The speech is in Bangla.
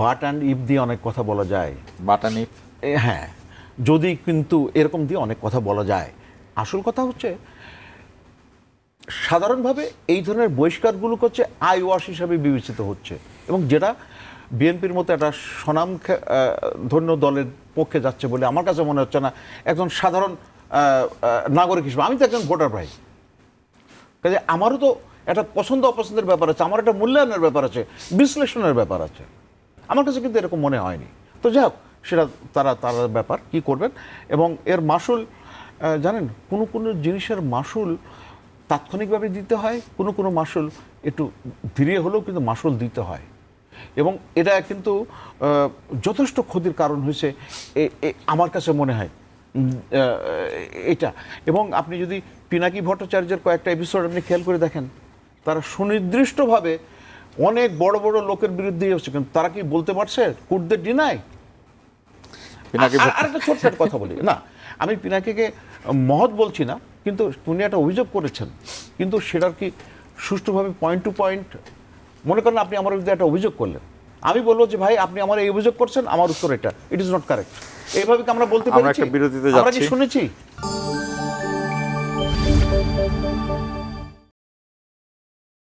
বাট অ্যান্ড ইফ দিয়ে অনেক কথা বলা যায়। বাট অ্যান্ড ইফ, হ্যাঁ, যদি কিন্তু এরকম দিয়ে অনেক কথা বলা যায়। আসল কথা হচ্ছে সাধারণভাবে এই ধরনের বহিষ্কারগুলো হচ্ছে আই ওয়াশ হিসাবে বিবেচিত হচ্ছে, এবং যেটা বিএনপির মতো একটা স্বনাম ধন্য দলের পক্ষে যাচ্ছে বলে আমার কাছে মনে হচ্ছে না। একজন সাধারণ নাগরিক হিসেবে আমি তো একজন ভোটার ভাই, কাজে আমারও তো একটা পছন্দ অপছন্দের ব্যাপার আছে, আমার একটা মূল্যায়নের ব্যাপার আছে, বিশ্লেষণের ব্যাপার আছে। আমার কাছে কিন্তু এরকম মনে হয়নি। তো যাই হোক, সেটা তারা ব্যাপার কি করবেন। এবং এর মাসুল জানেন, কোনো কোনো জিনিসের মাসুল তাৎক্ষণিকভাবে দিতে হয়, কোনো কোনো মাসুল একটু ধীরে হলেও কিন্তু মাসুল দিতে হয়। এবং এটা কিন্তু যথেষ্ট ক্ষতির কারণ হয়েছে আমার কাছে মনে হয় এটা। এবং আপনি যদি পিনাকি ভট্টাচার্যের কয়েকটা এপিসোড আপনি খেয়াল করে দেখেন, তারা সুনির্দিষ্টভাবে অনেক বড় বড় লোকের বিরুদ্ধে হচ্ছে, কিন্তু তারা কি বলতে পারছে কুড দে ডিনাই? আর একটা ছোট্ট একটা কথা বলি, না আমি পিনাকিকে মহৎ বলছি না, কিন্তু উনি একটা অভিযোগ করেছেন, কিন্তু সেটার কি সুষ্ঠুভাবে পয়েন্ট টু পয়েন্ট, মনে করেন আপনি আমার বিরুদ্ধে একটা অভিযোগ করলেন, আমি বলবো যে ভাই আপনি আমার এই অভিযোগ করছেন, আমার উত্তর এটা, ইট ইজ নট কারেক্ট, এইভাবে কি আমরা বলতে আমরা পেরেছি? একটা বিরতিতে আমরা কি যাচ্ছি। শুনেছি?